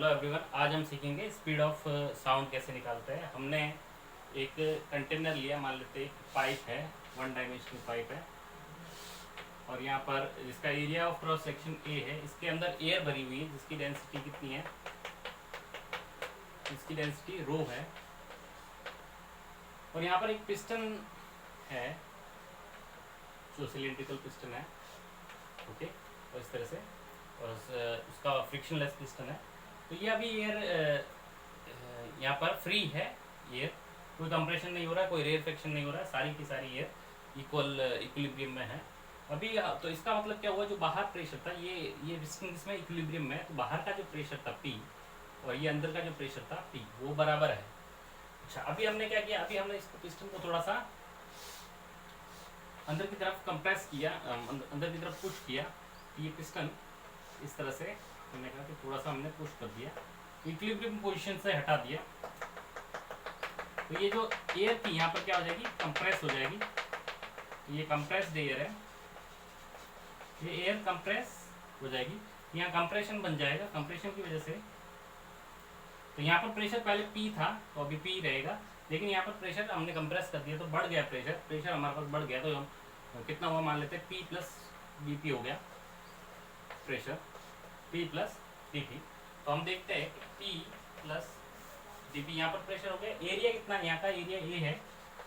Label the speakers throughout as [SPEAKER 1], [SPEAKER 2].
[SPEAKER 1] Hello everyone, आज हम सीखेंगे स्पीड ऑफ साउंड कैसे निकालते हैं। हमने एक कंटेनर लिया, मान लेते एक पाइप है, वन डायमेंशनल पाइप है और यहाँ पर जिसका area of cross section A है, इसके अंदर एयर भरी हुई है जिसकी डेंसिटी कितनी है, इसकी डेंसिटी रो है। और यहाँ पर एक पिस्टन है जो सिलिंड्रिकल पिस्टन है, ओके, और इस तरह से, और उसका फ्रिक्शनलेस पिस्टन है। तो ये अभी एयर यहाँ पर फ्री है, एयर कोई कंप्रेशन नहीं हो रहा है, कोई रेयरफेक्शन नहीं हो रहा है, सारी की सारी एयर इक्विलिब्रियम में है अभी। तो इसका मतलब क्या हुआ, जो बाहर प्रेशर था ये पिस्टन इसमें इक्विलिब्रियम में है, तो बाहर का जो प्रेशर था P और ये अंदर का जो प्रेशर था P वो बराबर है। अच्छा, अभी हमने क्या किया, अभी हमने इसको पिस्टन को थोड़ा सा अंदर की तरफ कंप्रेस किया, अंदर की तरफ पुश किया। ये पिस्टन इस तरह से हमने कहा कि थोड़ा सा हमने पुश कर दिया, इक्विलिब्रियम पोजीशन से हटा दिया। तो ये जो एयर थी यहाँ पर क्या हो जाएगी, कंप्रेस हो जाएगी। तो ये कंप्रेस्ड एयर है, ये एयर कंप्रेस हो जाएगी, यहाँ कंप्रेशन बन जाएगा। कंप्रेशन की वजह से तो यहाँ पर प्रेशर पहले P था तो अभी P रहेगा, लेकिन यहाँ पर प्रेशर हमने कंप्रेस कर दिया तो बढ़ गया प्रेशर हमारे पास बढ़ गया। तो हम कितना हुआ, मान लेते हैं P प्लस BP हो गया प्रेशर, P प्लस DP। तो हम देखते हैं P प्लस DP, यहाँ पर प्रेशर हो गया। एरिया कितना, यहाँ का एरिया A है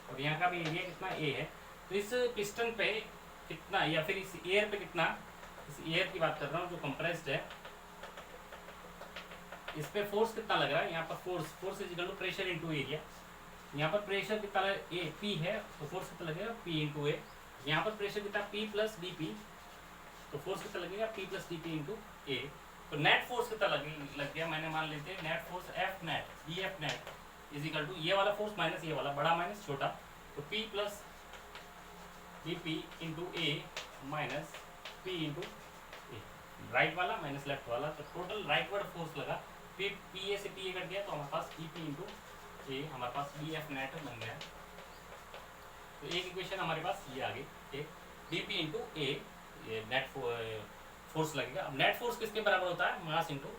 [SPEAKER 1] और यहाँ का भी एरिया कितना A है। तो इस पिस्टन पे कितना, या फिर इस एयर पे कितना, इस एयर की बात कर रहा हूँ जो कंप्रेस्ड है, इस पे फोर्स कितना लग रहा है। यहाँ पर force is equal to pressure into area. यहाँ पर प्रेशर कितना ए P है तो फोर्स कितना लगेगा P इंटू ए। यहाँ पर प्रेशर कितना P प्लस DP, तो फोर्स कितना लगेगा P plus DP into a. तो नेट फोर्स कितना लग गया, मैंने मान लेते हैं net force F net EF net is equal to ये वाला फोर्स माइनस ये वाला, बड़ा माइनस छोटा, तो P प्लस DP इंटू ए माइनस P इंटू ए, राइट वाला माइनस लेफ्ट वाला। तो टोटल राइट वर्ड फोर्स लगा, PA से PA कट गया तो हमारे पास EP इंटू ए, हमारे पास BF नेट बन गया। तो एक इक्वेशन हमारे पास ये आ गई, DP इंटू ए, ये नेट फोर्स लगेगा। अब नेट फोर्स किसके बराबर होता है, मास इंटू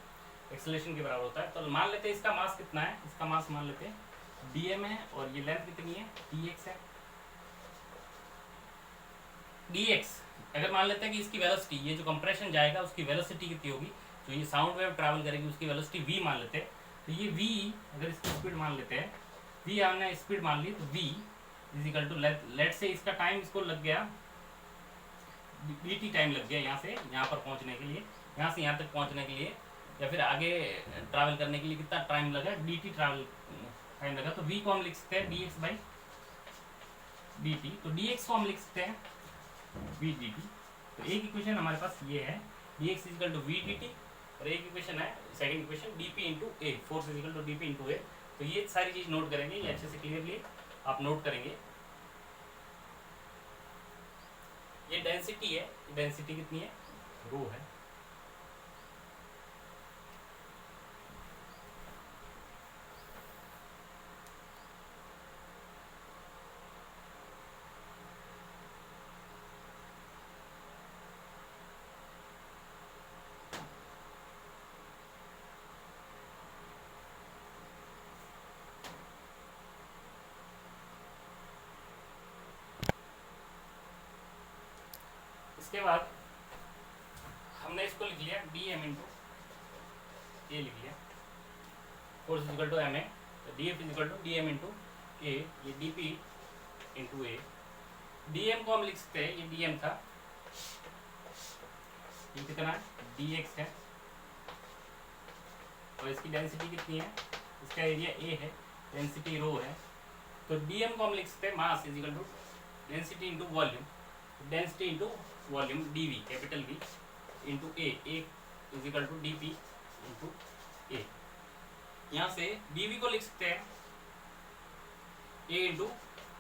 [SPEAKER 1] एक्सेलरेशन के बराबर होता है। तो मान लेते हैं इसका मास कितना है, इसका मास मान लेते हैं dm है और ये लेंथ कितनी है dx है। dx अगर मान लेते हैं कि इसकी वेलोसिटी, ये जो कंप्रेशन जाएगा उसकी वेलोसिटी कितनी होगी, जो ये साउंड वेव ट्रैवल करेगी उसकी वेलोसिटी v मान लेते हैं। तो ये v अगर इसकी स्पीड मान लेते हैं, v हमने स्पीड मान ली, तो v is equal to let say इसका टाइम इसको लग गया dt टाइम लग गया यहाँ से यहाँ पर पहुँचने के लिए, यहाँ से यहाँ तक पहुँचने के लिए, या फिर आगे ट्रैवल करने के लिए कितना टाइम लगा, dt ट्रैवल टाइम लगा। तो v को हम लिख सकते हैं dx बाई dt, तो dx को हम लिख सकते हैं v dt। तो एक इक्वेशन हमारे पास ये है dx is equal to v dt, और एक इक्वेशन है second equation dp into a, force is equal to dp into a. तो ये सारी चीज नोट करेंगे, ये अच्छे से क्लियरली आप नोट करेंगे। ये डेंसिटी है, डेंसिटी कितनी है, रो है। इसके बाद हमने इसको लिख लिया dm इंटू ए लिख लिया, force is equal to ma, तो df is equal to dm into a, ये dp इंटू ए। dm को हम लिख सकते हैं, ये dm था, ये कितना है dx है, और इसकी डेंसिटी कितनी है, इसका एरिया a है, डेंसिटी रो है। तो dm को हम लिख सकते हैं mass is equal to density into volume, density into volume dv capital V into a is equal to dp into a. यहाँ से dv को लिख सकते हैं a into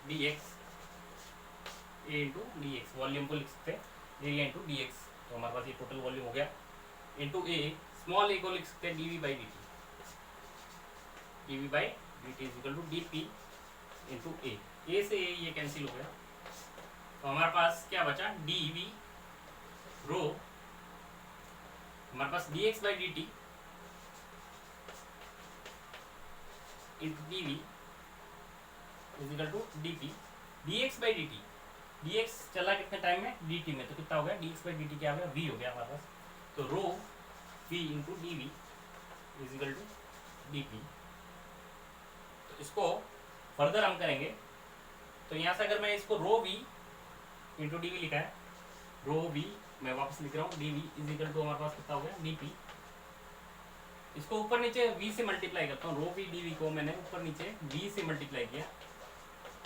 [SPEAKER 1] dx, a into dx, volume को लिख सकते हैं एरिया इंटू dx, तो हमारे पास ये टोटल वॉल्यूम हो गया, इंटू ए, स्मॉल a को लिख सकते हैं dv by dt is equal to dp into a से ये कैंसिल हो गया। तो हमारे पास क्या बचा, dv रो, हमारे पास dx by dt into D we is equal to D P D x by D T. D X चला कितने टाइम में, डी टी में, तो कितना हो गया, d x by D t क्या हो गया, वी हो गया हमारे पास। तो rho we into D we is equal to D p. तो इसको फर्दर हम करेंगे, तो यहाँ से अगर मैं इसको rho we into D V लिखा है, रो वी मैं वापस लिख रहा हूँ, D we is equal to हमारे पास कितना हो गया, डी पी। इसको ऊपर नीचे v से मल्टीप्लाई करता हूँ, रो वी डी वी को मैंने ऊपर नीचे v से मल्टीप्लाई किया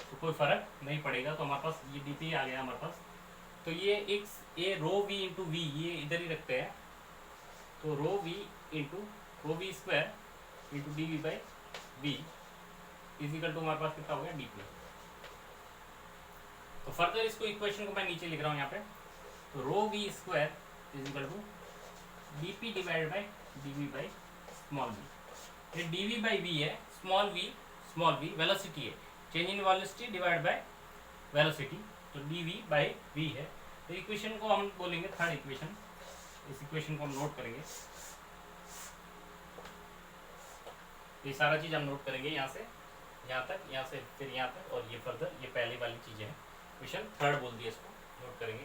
[SPEAKER 1] तो कोई फर्क नहीं पड़ेगा, तो हमारे पास ये डी पी आ गया हमारे पास। तो ये रो वी इंटू वी ये इधर ही रखते हैं, तो rho we into rho v square into D v by v is equal to हमारे पास कितना हो गया, डी पी। तो फर्दर इसको इक्वेशन को मैं नीचे लिख रहा हूँ यहाँ पे, तो rho v square is equal to D P divide by d v by small v. ये डी वी बाई वी है, स्मॉल वी वेलोसिटी है, change in velocity divide by velocity, तो डी वी बाई वी है। तो equation को हम बोलेंगे third equation, इस इक्वेशन को हम नोट करेंगे, ये सारा चीज़ हम नोट करेंगे यहाँ से यहाँ तक, यहाँ से फिर यहाँ तक, और ये फर्दर ये पहले वाली चीज़ें हैं, इक्वेशन थर्ड बोल दिया, इसको नोट करेंगे।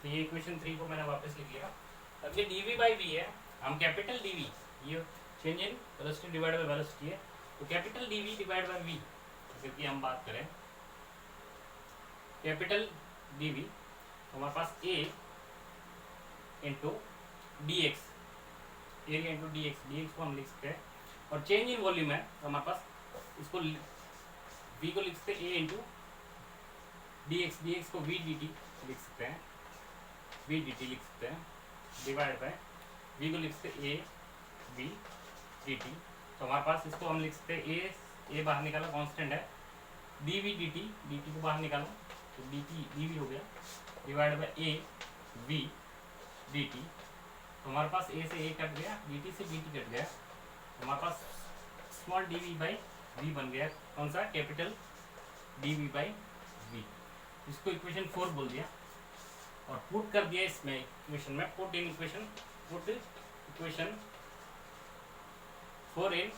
[SPEAKER 1] तो ये इक्वेशन 3 को मैंने वापस लिख लिया। अब ये डी वी बाई वी है, हम कैपिटल डी वी, ये change in velocity divide by velocity है, तो capital d v divide by v की हम बात करें, कैपिटल डी वी तो हमारे पास a into d x, area into d x को हम लिख सकते हैं, और चेंज इन वॉल्यूम है तो हमारे पास इसको वी को लिख सकते हैं ए इंटू डी एक्स को वी डी टी लिख सकते हैं, वी डी टी लिख सकते हैं, डिवाइड बाय वी को लिख सकते हैं ए वी डी टी। तो हमारे पास इसको हम लिख सकते हैं ए बाहर निकाला कांस्टेंट है, डी वी डी टी को बाहर निकालो तो डी वी हो गया, divide by a v d t. तो हमारे पास ए से ए कट गया, डी टी से डी टी कट गया, तो हमारे पास small d v by v बन गया, कौन सा, capital d v by v. इसको इक्वेशन 4 बोल दिया और पुट कर दिया इसमें इक्वेशन में, put equation 4 in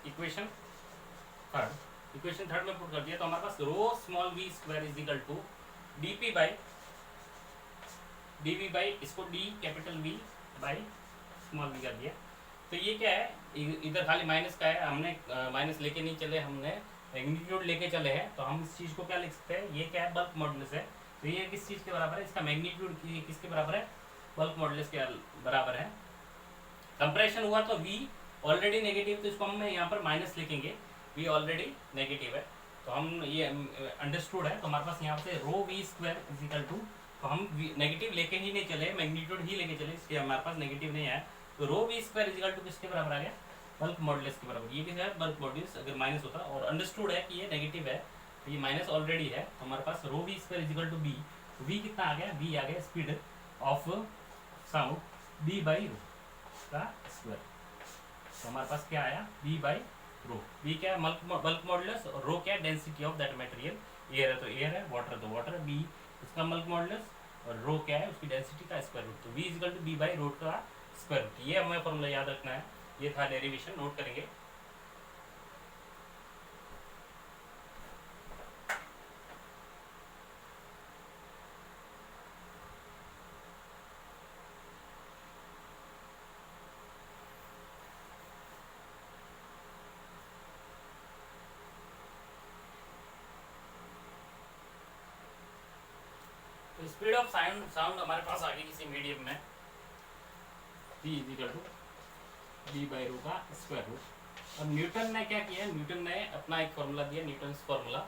[SPEAKER 1] equation third में पुट कर दिया, तो हमारे पास rho small v square is equal to D p by इसको d capital v by small v कर दिया। तो ये क्या है, इधर खाली माइनस का है, हमने माइनस लेके नहीं चले, हमने मैग्नीट्यूड लेके चले हैं, तो हम इस चीज़ को क्या लिख सकते हैं, ये क्या है, बल्क मॉडुलस है। तो ये किस चीज़ के बराबर है, इसका मैग्नीट्यूड किसके बराबर है, बल्क मॉडुलस के बराबर है। कंप्रेशन हुआ तो v ऑलरेडी नेगेटिव, तो इसको हम यहाँ पर माइनस लिखेंगे, v ऑलरेडी नेगेटिव है, तो हम ये अंडरस्टूड है, तो हमारे पास यहाँ से rho v square is equal to, तो हम नेगेटिव लेके ही नहीं चले, मैग्नीट्यूड ही लेके चले, इसलिए हमारे पास नेगेटिव नहीं आया, तो rho v square is equal to किसके बराबर आ गया, बल्क मॉडुलस के बराबर। ये भी है बल्क मॉडुलस, अगर माइनस होता, और अंडरस्टूड है कि ये नेगेटिव है, तो ये माइनस ऑलरेडी है, तो हमारे पास rho v square is equal to b, v कितना आ गया, वी आ गया speed of sound b by rho का स्क्वायर, तो हमारे पास क्या आया, बी बाई रो। बी क्या है, बल्क मॉडुलस, और रो क्या है, density of that material, air है तो एयर है, वाटर तो वाटर है, बी इसका बल्क मॉडुलस, और रो क्या है, उसकी डेंसिटी का स्क्वायर रूट, तो V is equal to B by root का स्क्वायर रूट। ये हमें फॉर्मूला याद रखना है, ये था डेरिवेशन, नोट करेंगे। तो स्पीड ऑफ साउंड हमारे पास आ गई किसी मीडियम में, v is equal to B by rho का स्क्वायर रूट। अब न्यूटन ने क्या किया, न्यूटन ने अपना एक फॉर्मूला दिया, न्यूटन्स फॉर्मूला।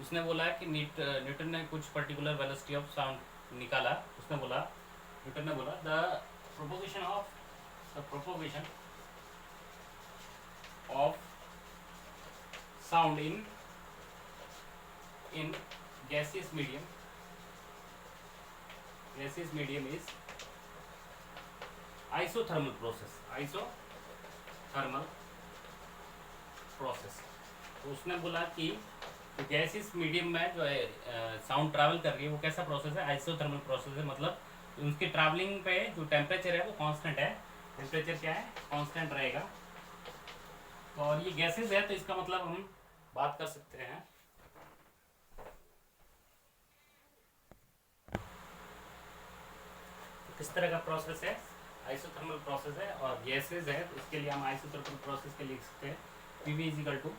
[SPEAKER 1] उसने बोला कि न्यूटन ने कुछ पर्टिकुलर वेलोसिटी ऑफ साउंड निकाला, उसने बोला, न्यूटन ने बोला the propagation of sound in gaseous medium gaseous medium is isothermal process, isothermal process। तो उसने बोला कि तो गैसियस मीडियम में जो है साउंड ट्रैवल कर रही है वो कैसा प्रोसेस है, आइसोथर्मल प्रोसेस है। मतलब उसकी ट्रैवलिंग पे जो टेम्परेचर है वो कांस्टेंट है, टेम्परेचर क्या है, कांस्टेंट रहेगा। तो और ये गैसेस है तो इसका मतलब हम बात कर सकते हैं तो किस तरह का प्रोसेस है, आइसोथर्मल प्रोसेस है। और गैसेस है तो इसके लिए हम आइसोथर्मल प्रोसेस के लिख सकते हैं PV is equal to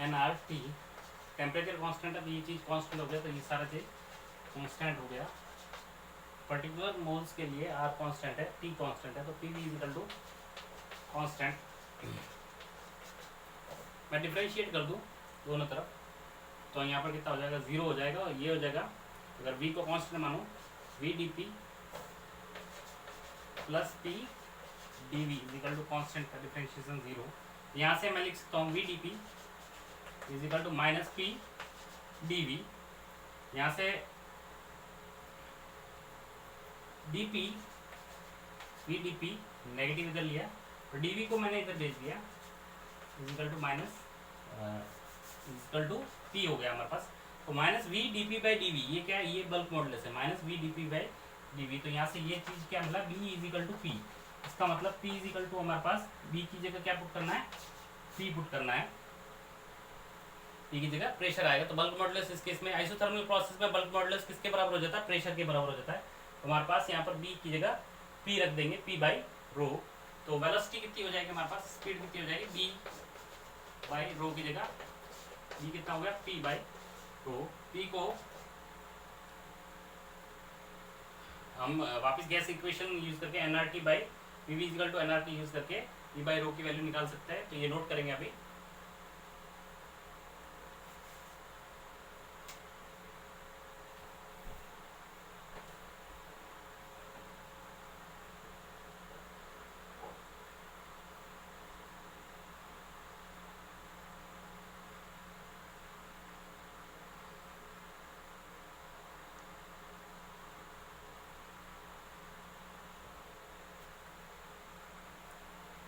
[SPEAKER 1] nRT। Temperature constant है तो ये चीज़ कांस्टेंट हो गया, तो ये सारा चीज़ कांस्टेंट हो गया। पर्टिकुलर मोल्स के लिए R कांस्टेंट है, T कांस्टेंट है, तो PV is equal to constant. मैं डिफरेंशिएट कर दूं दोनों तरफ तो यहाँ पर कितना हो जाएगा, 0 हो जाएगा। और ये हो जाएगा अगर V को कांस्टेंट मानो VdP plus P dV is equal to constant का डिफरेंशिएशन 0। यहाँ से मैं लिख सकता हूँ VdP is equal to minus P dV। यहाँ से dP VdP नेगेटिव इधर लिया और dV को मैंने इधर भेज दिया is equal to minus is equal to P हो गया हमारे पास। तो माइनस VdP बाई dV ये क्या है, ये बल्क मॉडुलस है, माइनस VdP बाई dV। तो यहाँ से ये चीज़ क्या मिला, B is equal to P। इसका मतलब P इज इक्वल टू हमारे पास B की जगह क्या पुट करना है, P पुट करना है, P की जगह प्रेशर आएगा। तो बल्क मॉडुलस इस केस में आइसोथर्मल प्रोसेस में बल्क मॉडुलस किसके बराबर हो जाता है, प्रेशर के बराबर हो जाता है। तो हमारे पास यहाँ पर B की जगह P रख देंगे, P बाई रो। तो वेलोसिटी कितनी हो जाएगी हमारे पास, स्पीड कितनी हो जाएगी, B बाई रो की जगह B कितना हो गया, P बाई रो। P को हम वापस गैस इक्वेशन यूज करके nRT by PV is equal to nRT use करके E बाई रो की वैल्यू निकाल सकते हैं। तो ये नोट करेंगे अभी।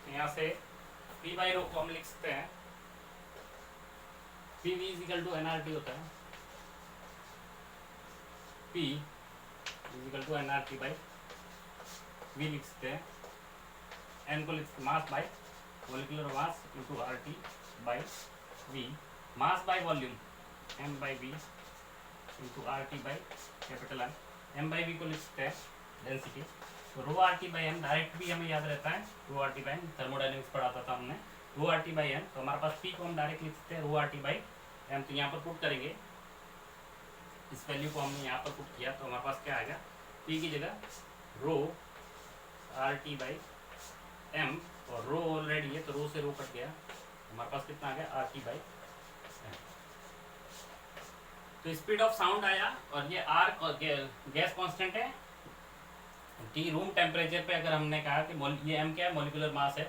[SPEAKER 1] यहाँ से P बाई रो को हम लिख सकते हैं PV is equal to nRT होता है, P is equal to nRT by V लिख सकते हैं। N को लिख सकते mass by molecular mass into RT by V। Mass by volume M by V into RT by capital M by V को लिख सकते हैं डेंसिटी। तो rho RT by M direct भी हमें याद रहता है, rho RT by M thermodynamics पढ़ाता था हमने, रो RT बाई M। तो हमारे पास P को हम डायरेक्ट लिख सकते हैं रो RT बाई M। तो यहाँ पर पुट करेंगे, इस वैल्यू को हमने यहाँ पर पुट किया तो हमारे पास क्या आएगा, P की जगह रो RT बाई M और रो ऑलरेडी है तो रो से रो कट गया, हमारे पास कितना आ गया RT बाई M। तो स्पीड ऑफ साउंड आया और ये R गैस कांस्टेंट है, T रूम टेम्परेचर पे अगर हमने कहा कि ये M क्या है, मॉलिक्यूलर मास है,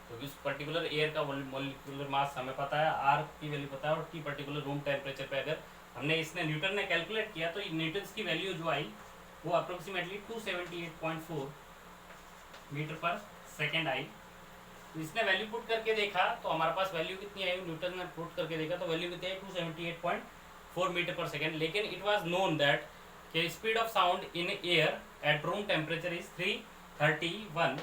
[SPEAKER 1] तो इस पर्टिकुलर एयर का मॉलिक्यूलर मास हमें पता है, R की वैल्यू पता है, और T पर्टिकुलर रूम टेम्परेचर पे अगर हमने इसने न्यूटन ने कैलकुलेट किया तो न्यूटन्स की वैल्यू जो आई वो approximately 278.4 metre per second I. तो इसने वैल्यू पुट करके देखा तो हमारे पास वैल्यू कितनी आई, न्यूटन ने पुट करके देखा तो वैल्यू कितनी आई 278.4 मीटर पर सेकेंड। लेकिन इट वॉज नोन दैट कि speed of sound in air at room temperature is 331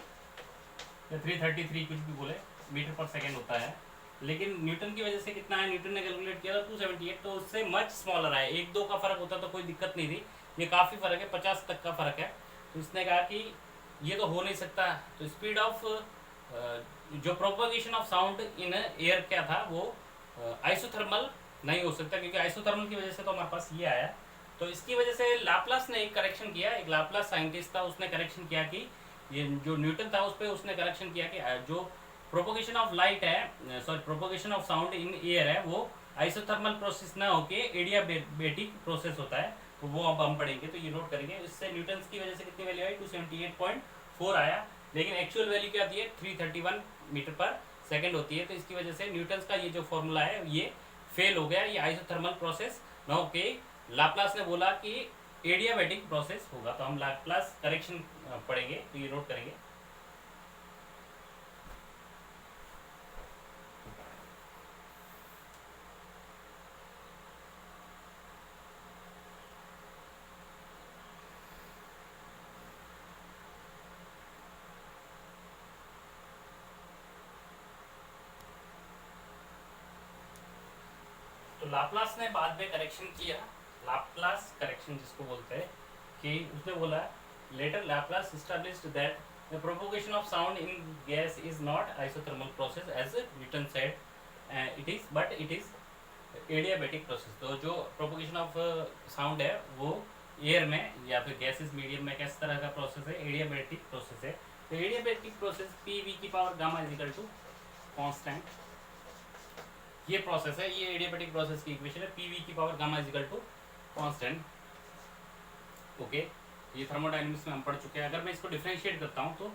[SPEAKER 1] या 333 कुछ भी बोले मीटर पर सेकेंड होता है। लेकिन न्यूटन की वजह से कितना है, न्यूटन ने कैलकुलेट किया था 278, तो उससे मच स्मॉलर है, 1-2 का फर्क होता तो कोई दिक्कत नहीं थी, ये काफ़ी फर्क है, 50 तक का फर्क है। तो उसने कहा कि ये तो हो नहीं सकता। तो स्पीड ऑफ जो propagation of sound in air क्या था वो आइसोथर्मल नहीं हो सकता, क्योंकि आइसोथर्मल की वजह से तो हमारे पास ये आया। तो इसकी वजह से लाप्लास ने एक करेक्शन किया, एक लाप्लास साइंटिस्ट था, उसने करेक्शन किया कि ये जो न्यूटन था उस पर उसने करेक्शन किया कि जो प्रोपोगेशन ऑफ लाइट है, sorry propagation of sound in air है वो आइसोथर्मल प्रोसेस ना होके एडियाबेटिक प्रोसेस होता है। तो वो अब हम पढ़ेंगे, तो ये नोट करेंगे। इससे न्यूटन की वजह से कितनी वैल्यू आई 278.4 आया, लेकिन एक्चुअल वैल्यू क्या आती है 331 मीटर पर सेकेंड होती है। तो इसकी वजह से न्यूटन का ये जो फॉर्मूला है ये फेल हो गया, ये आइसोथर्मल प्रोसेस ना होके लाप्लास ने बोला कि एडियाबैटिक प्रोसेस होगा। तो हम लाप्लास करेक्शन पढ़ेंगे, तो ये नोट करेंगे। तो लाप्लास ने बाद में करेक्शन किया, लाप्लास करेक्शन जिसको बोलते हैं, कि उसने बोला later Laplace established that the propagation of sound in gas is not isothermal process as Newton said it is, but it is adiabatic process. तो जो प्रोपोगेशन ऑफ साउंड है वो एयर में या फिर गैसेस मीडियम में किस तरह का प्रोसेस है, एडियाबैटिक प्रोसेस है। तो एडियाबैटिक प्रोसेस पी वी की power gamma is equal to constant, ये प्रोसेस है, ये एडियाबैटिक प्रोसेस की इक्वेशन है, पी वी की power gamma is equal to constant. Okay, ये थर्मोडायनेमिक्स में हम पढ़ चुके हैं। अगर मैं इसको डिफरेंशिएट करता हूँ तो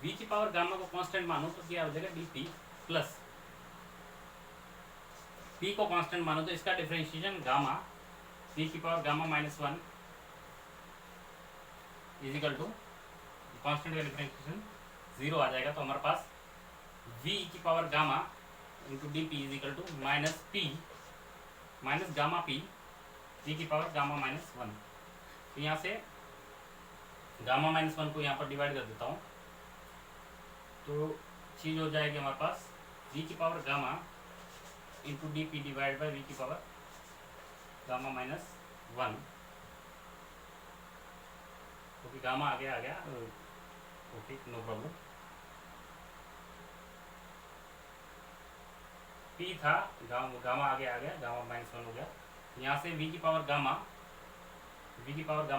[SPEAKER 1] वी की पावर गामा को कांस्टेंट मानो तो क्या हो जाएगा, डी पी प्लस पी को कांस्टेंट मानो तो इसका डिफरेंशिएशन गामा पी की power gamma minus one is equal to constant का डिफरेंशिएशन जीरो आ जाएगा। तो हमारे पास v की power gamma into D P is equal to minus P minus gamma P V की पावर गामा माइनस वन। तो यहाँ से गामा माइनस वन को यहाँ पर डिवाइड कर देता हूँ, तो चीज हो जाएगी हमारे पास v की power gamma into D P divide by v की power gamma minus one. Okay, gamma आ गया ओके, नो प्रॉब्लम। पी था गामा आ गया गामा माइनस वन हो गया। यहाँ से वी की power gamma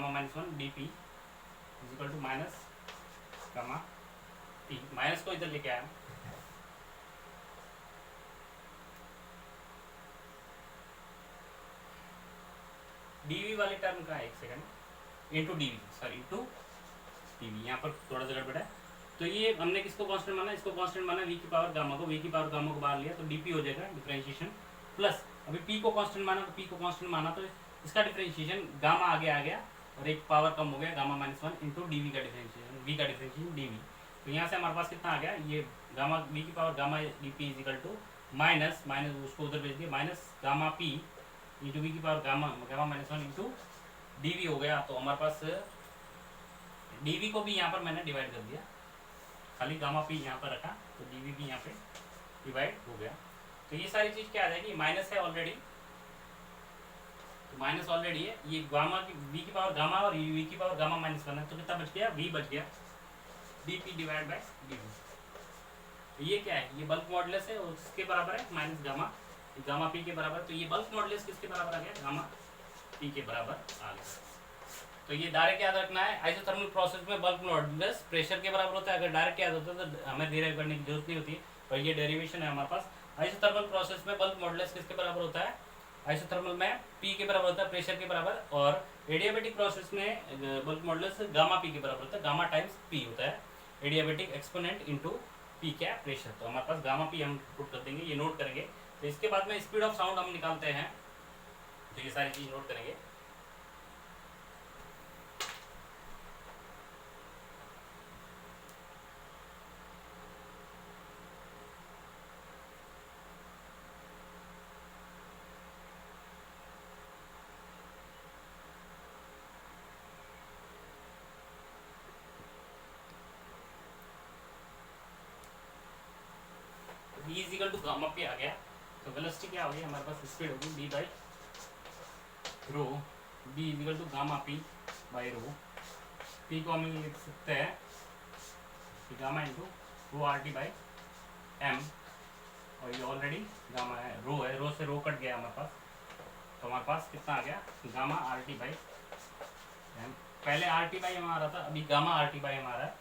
[SPEAKER 1] minus one D P is equal to minus gamma P, minus को इधर लेके आया। डीवी वाली टर्म का है, एक second, into DV, sorry into DV, यहाँ पर थोड़ा सा गड़बड़ है। तो ये हमने किसको कांस्टेंट माना, इसको कांस्टेंट माना, वी की पावर गामा को, वी की पावर गामा को बाहर लिया तो डीपी हो जाएगा डिफरेंशिएशन प्लस, अभी पी को कांस्टेंट माना तो पी को कांस्टेंट माना तो इसका डिफरेंशिएशन गामा आगे आ गया और एक पावर कम हो गया gamma minus one into d v का डिफरेंशिएशन, वी का डिफरेंशिएशन डीवी। तो यहाँ से हमारे पास कितना आ गया, ये गामा वी की power gamma d p is equal to minus उसको उधर भेज दिया, minus gamma p into v की power gamma minus one into d v हो गया। तो हमारे पास डीवी को भी यहाँ पर मैंने डिवाइड कर दिया, खाली गामा पी यहाँ पर रखा तो डीवी भी यहाँ पे डिवाइड हो गया। तो ये सारी चीज क्या आ जाएगी, माइनस है ऑलरेडी, तो माइनस ऑलरेडी है, ये गामा की वी की पावर गामा और वी की पावर गामा माइनस वन है, तो कितना बच गया, वी बच गया, D P divide by DV. तो ये क्या है, ये बल्क मॉडुलस है और किसके बराबर है, माइनस गामा पी के बराबर। तो ये बल्क मॉडुलस किसके बराबर आ गया, गामा पी के बराबर आ गया। तो ये डायरेक्ट याद रखना है, आइसोथर्मल प्रोसेस में बल्क मॉडुलस प्रेशर के बराबर होता है। अगर डायरेक्ट याद होता है तो हमें डिराइव करने की जरूरत नहीं होती, और ये डेरिवेशन है हमारे पास। आइसोथर्मल प्रोसेस में बल्क मॉडुलस किसके बराबर होता है, आइसोथर्मल में पी के बराबर होता है, प्रेशर के बराबर, और एडियाबैटिक प्रोसेस में बल्क मॉडुलस गामा पी के बराबर होता है, गामा टाइम्स पी होता है, एडियाबैटिक एक्सपोनेंट इंटू पी क्या प्रेशर। तो हमारे पास गामा पी हम पुट कर देंगे, ये नोट करेंगे। तो इसके बाद में स्पीड ऑफ साउंड हम निकालते हैं, तो ये सारी चीज नोट करेंगे। v is equal to gamma p आ गया, तो वेलोसिटी क्या होगी हमारे पास, स्पीड होगी b by rho, b is equal to gamma p by rho. p को हम लिख सकते हैं कि gamma into rho r T by m, और ये ऑलरेडी गामा है, रो से रो कट गया हमारे पास, तो हमारे पास कितना आ गया, gamma R T by M. पहले आर टी बाई हमारा था, अभी गामा आर टी बाई हमारा है।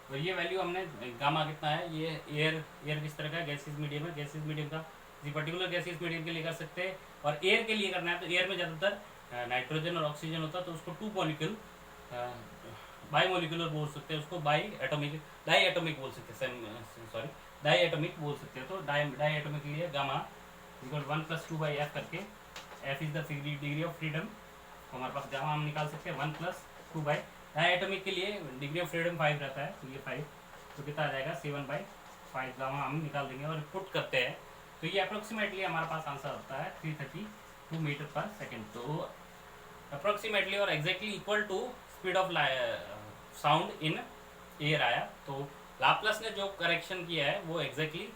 [SPEAKER 1] और ये वैल्यू हमने गामा कितना है, ये एयर किस तरह का गैसियस मीडियम है, गैसियस मीडियम का किसी पर्टिकुलर गैसियस मीडियम के लिए कर सकते हैं, और एयर के लिए करना है तो एयर में ज़्यादातर नाइट्रोजन और ऑक्सीजन होता है, तो उसको टू मॉलिक्यूल बाई मोलिकुलर बोल सकते हैं, उसको डाई एटोमिक बोल सकते हैं, सॉरी डाई एटोमिक बोल सकते हैं। तो डाई एटोमिक के लिए गामा इक्वल 1 + 2/f करके, f is the degree of freedom तो हमारे पास गामा हम निकाल सकते हैं 1+2 डायटोमिक के लिए डिग्री ऑफ फ्रीडम 5 रहता है, तो ये 5 तो कितना आ जाएगा 7/5 गामा हम निकाल देंगे और पुट करते हैं तो ये अप्रोक्सीमेटली हमारे पास आंसर होता है 332 मीटर पर सेकेंड। तो अप्रोक्सीमेटली और exactly equal to speed of sound in air आया। तो लाप्लास ने जो करेक्शन किया है वो एग्जैक्टली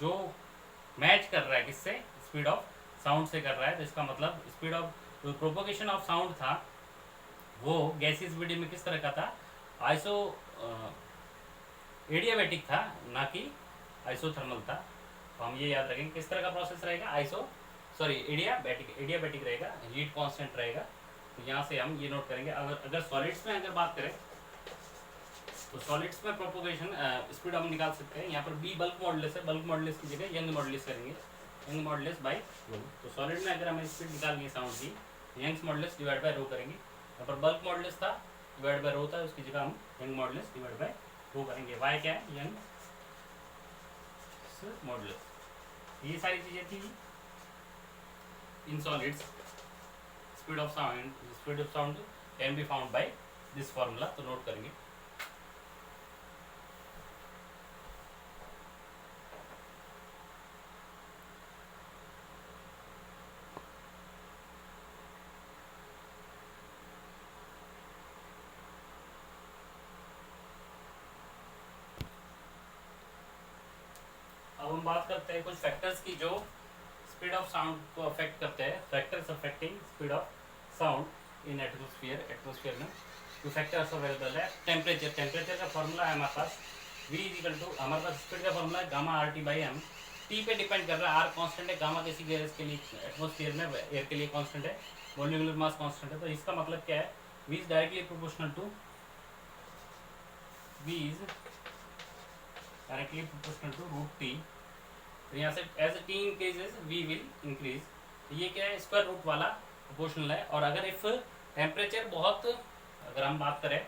[SPEAKER 1] जो मैच कर रहा है किससे, स्पीड ऑफ साउंड से कर रहा है। तो इसका मतलब स्पीड ऑफ जो प्रोपोगेशन ऑफ साउंड था वो गैसियस मीडियम में किस तरह का था, आइसो एडियाबैटिक था, ना कि आइसोथर्मल था। तो हम ये याद रखेंगे किस तरह का प्रोसेस रहेगा, एडियाबैटिक रहेगा, हीट कांस्टेंट रहेगा। तो यहाँ से हम ये नोट करेंगे। अगर सॉलिड्स में अगर बात करें तो सॉलिड्स में प्रोपोगेशन स्पीड हम निकाल सकते हैं। यहाँ पर बी बल्क मॉडुलस है, बल्क मॉडुलस की जगह यंग मॉडुलस करेंगे, यंग मॉडुलस बाय रो। तो सॉलिड में अगर हमें स्पीड निकालनी साउंड की, यंग्स मॉडुलस डिवाइड बाय रो करेंगे। यहाँ पर बल्क मॉडुलस था, डिवाइड बाय रो था, उसकी जगह हम यंग मॉडुलस डिवाइड बाय रो करेंगे। वाई क्या है, यंग मॉडुलस। ये सारी चीजें थी in solids. Speed of sound can be found by this formula, तो नोट करेंगे। अब हम बात करते हैं कुछ फैक्टर्स की जो स्पीड ऑफ साउंड को अफेक्ट करते हैं। Factors affecting speed of sound in atmosphere में जो फैक्टर्स अवेलेबल है। टेम्परेचर का फॉर्मूला है हमारे पास V = हमारे पास स्पीड का फॉर्मूला है गामा RT/m। T पे डिपेंड कर रहा है, R कांस्टेंट है, गामा किसी गैस के लिए एटमॉस्फेयर में एयर के लिए कांस्टेंट है, मॉलिक्यूलर मास कांस्टेंट है। तो इसका मतलब क्या है, V is directly proportional to √T। तो यहाँ से as T increases V will increase. ये क्या है, स्क्वायर रूट वाला प्रोपोर्शनल है। और अगर इफ टेम्परेचर बहुत, अगर हम बात करें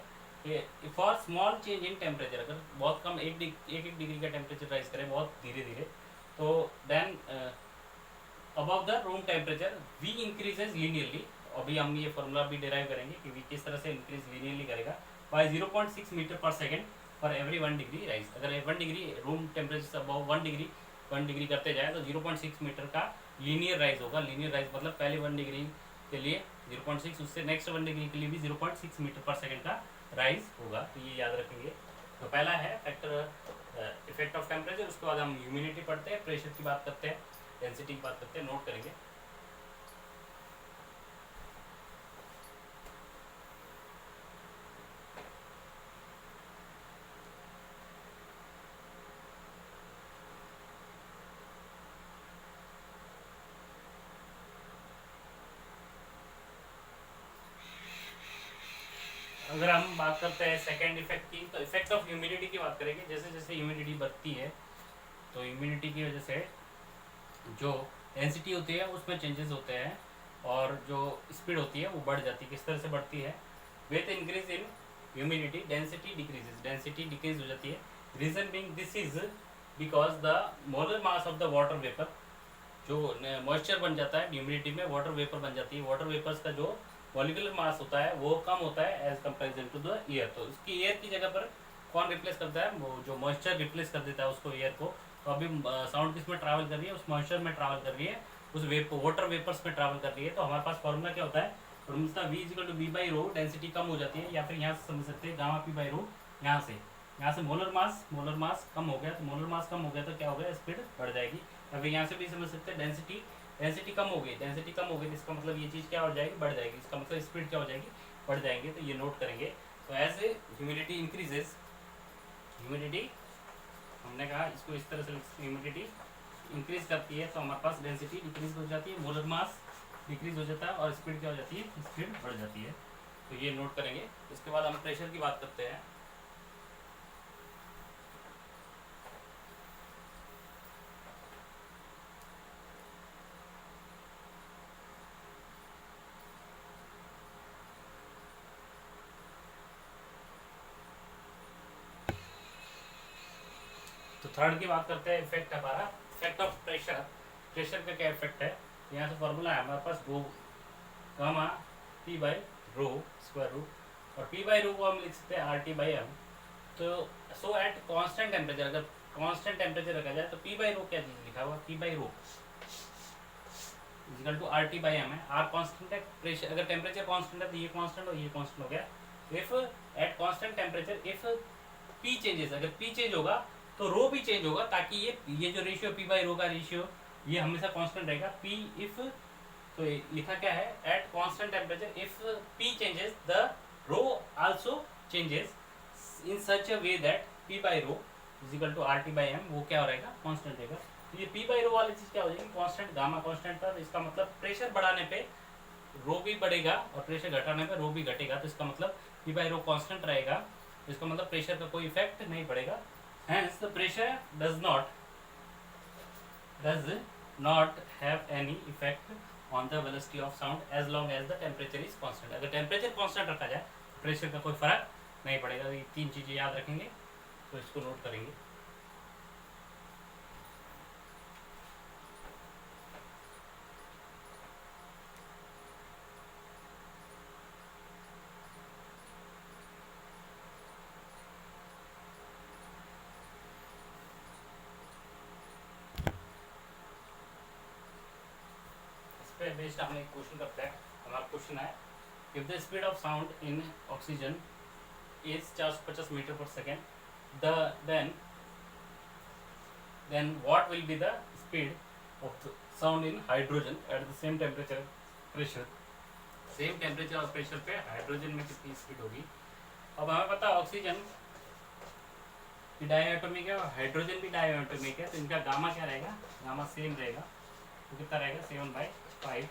[SPEAKER 1] कि for small change in temperature, अगर बहुत कम एक डिग्री का टेम्परेचर राइज करें बहुत धीरे धीरे, तो then above the room temperature V increases linearly. अभी हम ये फॉर्मूला भी डिराइव करेंगे कि V किस तरह से इंक्रीज लीनियरली करेगा, bye 0.6 metre per second for every 1 degree rise. अगर 1 डिग्री रूम टेम्परेचर से अबव 1 डिग्री करते जाए तो 0.6 मीटर का लीनियर राइज होगा। लीनियर राइज मतलब पहले 1 डिग्री के लिए 0.6, उससे नेक्स्ट 1 डिग्री के लिए भी 0.6 मीटर पर सेकेंड का राइज होगा। तो ये याद रखेंगे। तो पहला है फैक्टर इफेक्ट ऑफ टेम्परेचर। उसके बाद हम ह्यूमिडिटी पढ़ते हैं, प्रेशर की बात करते हैं, डेंसिटी की बात करते हैं, नोट करेंगे। अगर हम बात करते हैं सेकेंड इफेक्ट की, तो इफेक्ट ऑफ ह्यूमिडिटी की बात करेंगे। जैसे जैसे ह्यूमिडिटी बढ़ती है तो ह्यूमिडिटी की वजह से जो डेंसिटी होती है उसमें चेंजेस होते हैं और जो स्पीड होती है वो बढ़ जाती है। किस तरह से बढ़ती है, with increase in humidity density decrease हो जाती है। Reason being this is because the molar mass of the water vapour, जो मॉइस्चर बन जाता है ह्यूमिडिटी में, वाटर वेपर बन जाती है। वाटर वेपर्स का जो मॉलिक्यूलर मास होता है वो कम होता है as comparison to the air. तो उसकी एयर की जगह पर कौन रिप्लेस करता है, वो जो मॉइस्चर रिप्लेस कर देता है उसको, एयर को। तो अभी साउंड किस में ट्रैवल कर रही है, उस मॉइस्चर में ट्रैवल कर रही है, उस वाटर वेपर्स में ट्रैवल कर रही है। तो हमारे पास फॉर्मूला क्या होता है, फॉर्मूला V = V/ρ, डेंसिटी कम हो जाती है। या फिर यहाँ से समझ सकते हैं गामा P/ρ। यहाँ से मोलर मास कम हो गया, तो मोलर मास कम हो गया तो क्या हो गया, स्पीड बढ़ जाएगी। या फिर यहाँ से भी समझ सकते हैं डेंसिटी कम हो गई, तो इसका मतलब ये चीज़ क्या हो जाएगी, बढ़ जाएगी। इसका मतलब स्पीड क्या हो जाएगी, बढ़ जाएंगे। तो ये नोट करेंगे। तो एज ह्यूमिडिटी इंक्रीजेज, ह्यूमिडिटी हमने कहा इसको इस तरह से, ह्यूमिडिटी इंक्रीज करती है तो हमारे पास डेंसिटी डिक्रीज हो जाती है, मोलर मास डिक्रीज हो जाता है और स्पीड क्या हो जाती है, स्पीड बढ़ जाती है। तो ये नोट करेंगे। इसके बाद हम प्रेशर की बात करते हैं। तो थर्ड की बात करते हैं, इफेक्ट हमारा, इफेक्ट ऑफ प्रेशर। प्रेशर का क्या इफेक्ट है, यहाँ से फॉर्मूला है हमारे पास, gamma t by rho square root, और पी बाई रो को हम लिख सकते हैं आर टी बाई एम। तो सो एट कांस्टेंट टेम्परेचर, अगर कांस्टेंट टेम्परेचर रखा जाए तो पी बाई रो क्या चीज़ लिखा हुआ, P by rho is equal to R T by M है। आर कांस्टेंट है, प्रेशर अगर टेम्परेचर कांस्टेंट है तो ये कांस्टेंट और ये कांस्टेंट हो गया। If at constant temperature if P changes, अगर पी चेंज होगा तो रो भी चेंज होगा, ताकि ये जो रेशियो पी बाई रो का रेशियो ये हमेशा कांस्टेंट रहेगा। पी इफ, तो लिखा क्या है, at constant temperature if P changes the rho also changes in such a way that P by rho is equal to R T by M, वो क्या रहेगा, कांस्टेंट रहेगा। तो ये पी बाई रो वाली चीज क्या हो जाएगी, कांस्टेंट, गामा कांस्टेंट पर, इसका मतलब प्रेशर बढ़ाने पे रो भी बढ़ेगा और प्रेशर घटाने पे रो भी घटेगा, तो इसका मतलब पी बाई रो कांस्टेंट रहेगा, इसका मतलब प्रेशर का कोई इफेक्ट नहीं पड़ेगा। Hence the pressure does not have any effect on the velocity of sound as long as the temperature is constant. अगर टेम्परेचर कांस्टेंट रखा जाए प्रेशर का कोई फर्क नहीं पड़ेगा। ये तीन चीजें याद रखेंगे, तो इसको नोट करेंगे। बेस्ड हम एक क्वेश्चन करते हैं। हमारा क्वेश्चन है, if the speed of sound in oxygen is 450 metre per second, then what will be the speed of sound in hydrogen at the same temperature pressure. Same temperature और pressure पे hydrogen में कितनी speed होगी। अब हमें पता है oxygen भी डायटोमिक है और हाइड्रोजन भी डायटोमिक है, तो इनका गामा क्या रहेगा, गामा सेम रहेगा, तो कितना रहेगा 7/5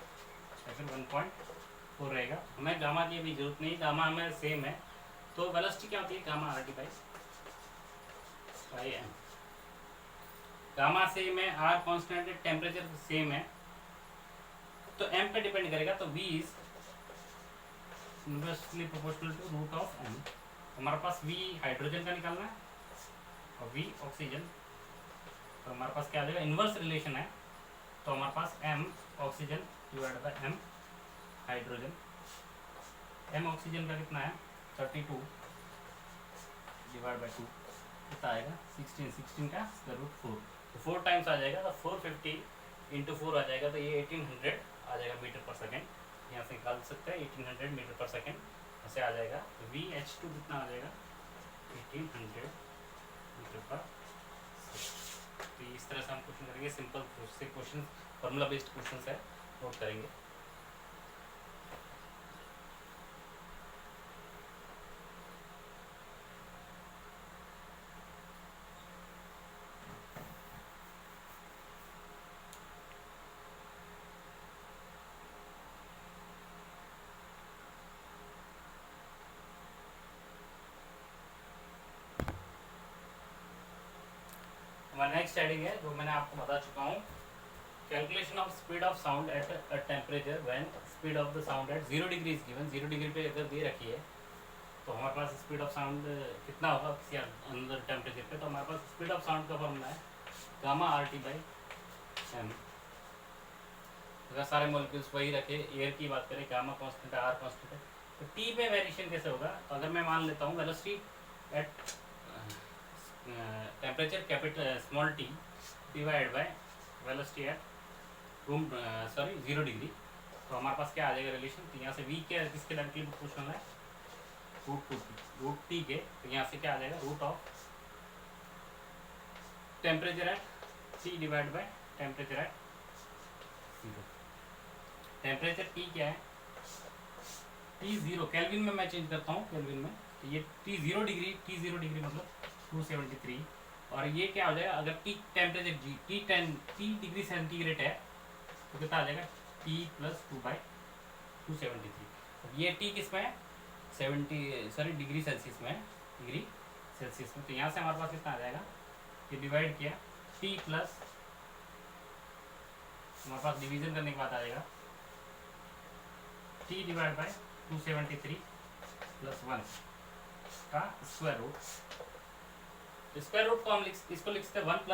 [SPEAKER 1] या फिर 1.4 रहेगा। हमें गामा की अभी जरूरत नहीं, गामा हमें सेम है, तो वेलोसिटी क्या होती है, gamma R T by M. Gamma same है, आर कांस्टेंट है, टेम्परेचर सेम है, तो एम पे डिपेंड करेगा, तो V is inversely proportional to root of M. हमारे पास वी हाइड्रोजन का निकालना है और वी ऑक्सीजन, तो हमारे पास क्या आ जाएगा, इनवर्स रिलेशन है, तो हमारे पास m oxygen divide by m hydrogen. m oxygen का कितना है 32 डिवाइड बाय 2 कितना आएगा 16 का स्क्वायर रूट 4, तो 4 टाइम्स आ जाएगा, तो 450 इंटू 4 आ जाएगा, तो ये 1800 आ जाएगा मीटर पर सेकेंड। यहाँ से निकाल सकते हैं 1800 मीटर पर सेकेंड ऐसे आ जाएगा। तो VH2 कितना आ जाएगा 1800 मीटर पर। तो इस तरह से हम क्वेश्चन करेंगे, सिंपल से क्वेश्चन, फॉर्मूला बेस्ड क्वेश्चन है, नोट करेंगे। हमारा नेक्स्ट हेडिंग है जो मैंने आपको बता चुका हूँ, calculation of speed of sound at a temperature when speed of the sound eight 0 degree is given. 0 degree पे अगर दे रखी है तो हमारे पास स्पीड ऑफ साउंड कितना होगा किसी अंदर टेम्परेचर पे, तो हमारे पास स्पीड ऑफ साउंड का फॉर्मूला है gamma R T by M. अगर सारे मॉलिक्यूल्स वही रखे, एयर की बात करें गामा कांस्टेंट है, आर कांस्टेंट है, तो टी में वेरिएशन कैसे होगा। अगर मैं मान लेता हूँ velocity at temperature capital small T divide by velocity at room 0 degree, तो हमारे पास क्या आ जाएगा रिलेशन। तो यहाँ से वी क्या किसके डायरेक्टली प्रोपोर्शनल है, रूट टी के, तो यहाँ से क्या आ जाएगा root of temperature at T divide by temperature at 0। Temperature T क्या है T0, केल्विन में मैं चेंज करता हूँ केल्विन में, तो ये T0 डिग्री मतलब 273, और ये क्या हो जाएगा अगर T temperature T degree centigrade है तो कितना आ जाएगा T + 2/273। ये टी किस में है 70 डिग्री सेल्सियस में है, तो यहाँ से हमारे पास कितना आ जाएगा, ये डिवाइड किया T प्लस, हमारे पास डिवीजन करने के बाद आ जाएगा T डिवाइड बाय 273 + 1 का स्क्वायर रूट। स्क्वायर रूट को हम इसको लिख सकते हैं 1 +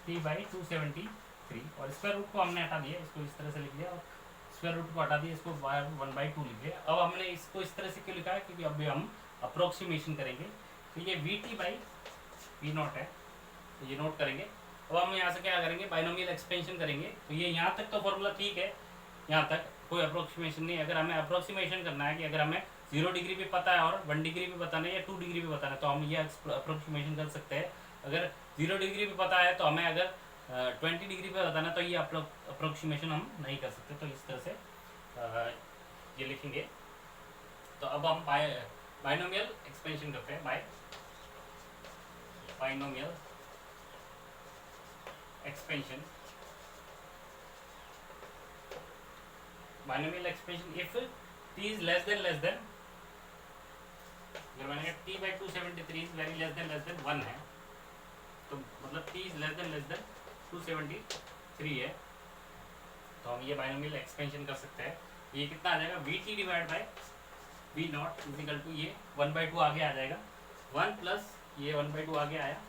[SPEAKER 1] T/273, और स्क्वायर रूट को हमने हटा दिया, इसको इस तरह से लिख दिया और स्क्वायर रूट को हटा दिया, इसको 1/2 लिखे। अब हमने इसको इस तरह से क्यों लिखा है, क्योंकि अभी हम अप्रोक्सीमेशन करेंगे। तो ये VT/V0 है, तो ये नोट करेंगे। अब हम यहाँ से क्या करेंगे, बाइनोमियल एक्सपेंशन करेंगे। तो ये यहाँ तक तो फॉर्मूला ठीक है, यहाँ तक कोई अप्रोक्सीमेशन नहीं। अगर हमें अप्रोक्सीमेशन करना है कि अगर हमें 0 डिग्री भी पता है और 1 डिग्री भी बताना है या 2 डिग्री भी बताना है, तो हम ये अप्रोक्सीमेशन कर सकते हैं। अगर 0 डिग्री भी पता है तो हमें अगर 20 डिग्री पे बताना, तो ये अप्रोक्सीमेशन हम नहीं कर सकते। तो इस तरह से ये लिखेंगे। तो अब हम बाइनोमियल एक्सपेंशन करते हैं, binomial expansion. Binomial expansion if t is less than अगर मैंने कहा t/273 is very less than 1 है, तो मतलब t is less than 273 है, तो हम ये बाइनोमियल एक्सपेंशन कर सकते हैं। ये कितना आ जाएगा, VT/V0 इक्वल टू ये 1/2 आगे आ जाएगा, 1 प्लस ये 1/2 आगे आया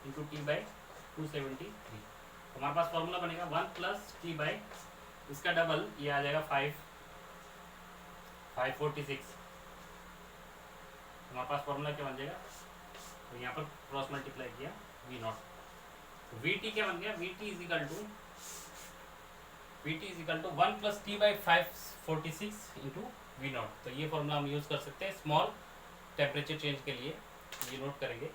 [SPEAKER 1] इंटू t/273। हमारे पास फॉर्मूला बनेगा 1 प्लस t/ इसका डबल ये आ जाएगा 546। हमारे पास फॉर्मूला क्या बन जाएगा, तो यहाँ पर क्रॉस मल्टीप्लाई किया V0। VT क्या बन गया, VT is equal to 1 plus t/546 into V0। तो ये फॉर्मूला हम यूज़ कर सकते हैं स्मॉल टेम्परेचर चेंज के लिए, ये नोट करेंगे।